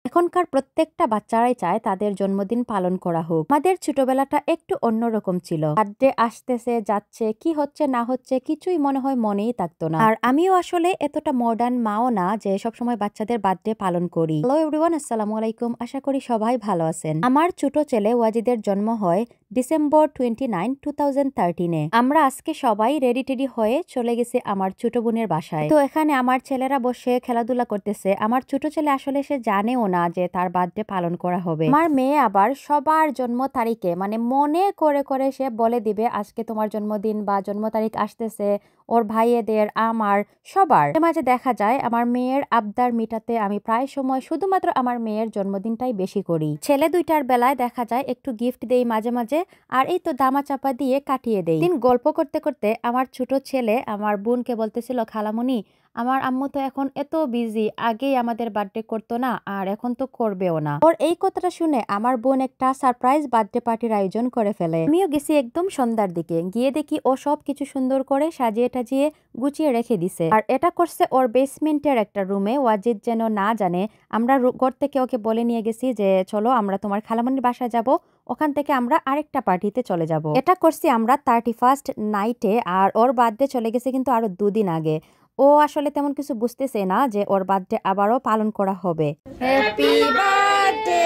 এখনকার প্রত্যেকটা বাচ্চারাই চায় তাদের জন্মদিন পালন করা হোক। আমাদের ছোটবেলাটা একটু অন্যরকম ছিল। বার্থডে আসতেছে যাচ্ছে, কি হচ্ছে না হচ্ছে কিছুই মনে হয় মনেই থাকতো না। আর আমিও আসলে এতটা মডার্ন মাও না যে সবসময় বাচ্চাদের বার্থডে পালন করি। হ্যালো এভরিওয়ান, আসসালামু আলাইকুম। আশা করি সবাই ভালো আছেন। আমার ছোট ছেলে ওয়াজিদের জন্ম হয় ডিসেম্বর 29, 2013-এ। আমরা আজকে সবাই রেডি টেডি হয়ে চলে গেছি আমার ছোট বোনের বাসায়। তো এখানে আমার ছেলেরা বসে খেলাধুলা করতেছে। আমার ছোট ছেলে আসলে সে জানেও না যে তার বার্থডে পালন করা হবে। আমার মেয়ে আবার সবার জন্ম তারিখে মানে মনে করে করে সে বলে দিবে আজকে তোমার জন্মদিন বা জন্ম তারিখ আসতেছে, ওর ভাইয়েদের, আমার সবার। মাঝে দেখা যায় আমার মেয়ের আবদার মিটাতে আমি প্রায় সময় শুধুমাত্র আমার মেয়ের জন্মদিনটাই বেশি করি। ছেলে দুইটার বেলায় দেখা যায় একটু গিফট দেই মাঝে মাঝে, আর এই তো দামা চাপা দিয়ে কাটিয়ে দেই দিন। গল্প করতে করতে আমার ছোট ছেলে আমার বোনকে বলতেছিল, খালামণি আমার আম্মু তো এখন এত বিজি, আগেই আমাদের বার্থডে করতো না আর এখন তো করবেও না। ওর এই কথাটা শুনে আমার বোন একটা সারপ্রাইজ বার্থডে পার্টির আয়োজন করে ফেলে। আমিও গেছি একদম সন্ধ্যার দিকে, গিয়ে দেখি ও সব কিছু সুন্দর করে সাজিয়ে টাজিয়ে গুছিয়ে রেখে দিছে। আর এটা করছে ওর বেসমেন্টের একটা রুমে। ওয়াজিদ যেন না জানে। আমরা ঘর থেকে ওকে বলে নিয়ে গেছি যে চলো আমরা তোমার খালামণির বাসায় যাব, ওখান থেকে আমরা আরেকটা পার্টিতে চলে যাব। এটা করছি আমরা 31st নাইটে, আর ওর বার্থডে চলে গেছে কিন্তু আরো 2 দিন আগে। ও আসলে তেমন কিছু বুঝতেছে না যে ওর বার্থডে আবারও পালন করা হবে। Happy birthday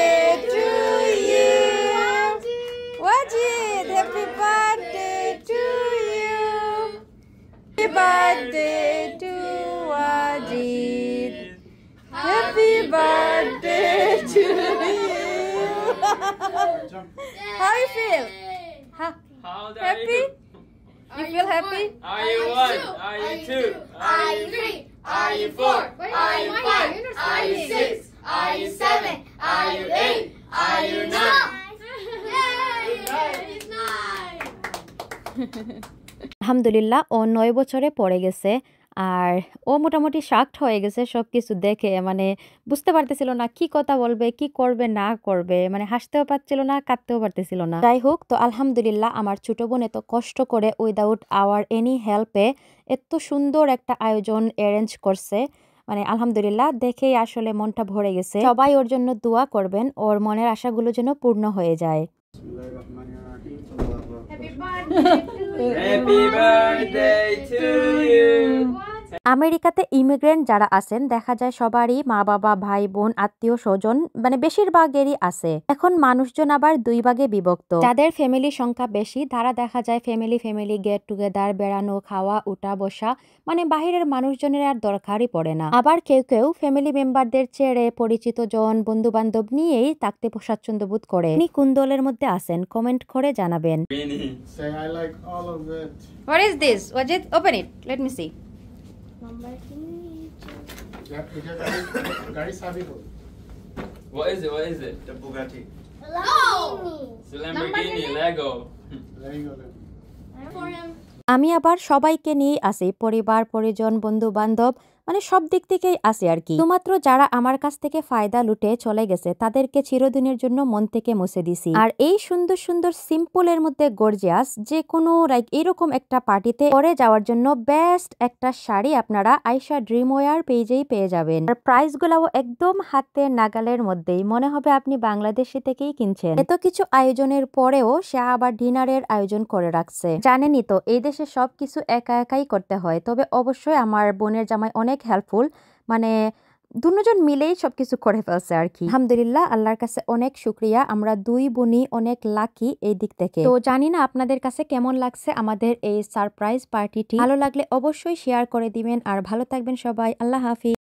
to you Wajid, happy birthday to you, happy birthday to Wajid, happy birthday to you. How you feel? Happy? You feel happy? Are you 1? Are you 2? Are you 3? Are you 4? Are you 5? Are you 6? Are you 7? Are you 8? Are you 9? Yay! It's 9! আলহামদুলিল্লাহ ও 9 বছরে পড়ে গেছে। আর ও মোটামুটি শাকড হয়ে গেছে সবকিছু দেখে, মানে বুঝতে পারতেছিল না কি কথা বলবে, কি করবে না করবে, মানে হাসতেও পারছিল না, কাঁদতেও পারতেছিল না। যাই হোক, তো আলহামদুলিল্লাহ আমার ছোট বোন এত কষ্ট করে উইদাউট আওয়ার এনি হেল্পে এত সুন্দর একটা আয়োজন অ্যারেঞ্জ করছে। মানে আলহামদুলিল্লাহ দেখেই আসলে মনটা ভরে গেছে। সবাই ওর জন্য দোয়া করবেন, ওর মনের আশাগুলো যেন পূর্ণ হয়ে যায়। Happy birthday to you! Happy birthday to you! আমেরিকাতে ইমিগ্রেন্ট যারা আছেন দেখা যায় সবারই মা বাবা, ভাই বোন, আত্মীয় স্বজন মানে বেশিরভাগেরই আছে। এখন মানুষজন আবার 2 ভাগে বিভক্ত। যাদের ফ্যামিলির সংখ্যা বেশি তারা দেখা যায় ফ্যামিলি গেট টুগেদার, বেড়ানো, খাওয়া, উঠা বসা, মানে বাহিরের মানুষজনের আর দরকারই পড়ে না। আবার কেউ কেউ ফ্যামিলি মেম্বারদের ছেড়ে পরিচিত জন, বন্ধু বান্ধব নিয়েই থাকতে স্বাচ্ছন্দ্য বোধ করে। আপনি কোন দলের মধ্যে আছেন কমেন্ট করে জানাবেন। Beanie. Say I like all of it. What is this? Wajid, open it. Let me see. Gari sabi ko. What is it? What is it? The Bugatti. It's a Lamborghini Lego. There you go then. For him. আমি আবার সবাইকে নিয়ে আসি, পরিবার, পরিজন, বন্ধু বান্ধব, মানে সব দিক থেকেই আসি আর কি। শুধুমাত্র যারা আমার কাছ থেকে ফায়দা লুটে চলে গেছে তাদেরকে চিরদিনের জন্য মন থেকে মুছে দিছি। আর এই সুন্দর সুন্দর সিম্পলের মধ্যে গর্জিয়াস যে কোনো এরকম একটা পার্টিতে পরে যাওয়ার জন্য বেস্ট একটা শাড়ি আপনারা আয়শা ড্রিমওয়্যার পেজেই পেয়ে যাবেন। আর প্রাইস গুলাও একদম হাতে নাগালের মধ্যেই, মনে হবে আপনি বাংলাদেশি থেকেই কিনছেন। এত কিছু আয়োজনের পরেও সে আবার ডিনারের আয়োজন করে রাখছে। জানেনই তো এই দেশে সবকিছু একা একাই করতে হয়, তবে অবশ্যই আমার বোনের জামাই অনেক হেল্পফুল, মানে দুজন মিলেই সবকিছু করে ফেলছে আর কি। আলহামদুলিল্লাহ, আল্লাহর কাছে অনেক শুকরিয়া, আমরা 2 বোনই অনেক লাকি এই দিক থেকে। তো জানি না আপনাদের কাছে কেমন লাগছে আমাদের এই সারপ্রাইজ পার্টিটি। ভালো লাগলে অবশ্যই শেয়ার করে দিবেন, আর ভালো থাকবেন সবাই। আল্লাহ হাফিজ।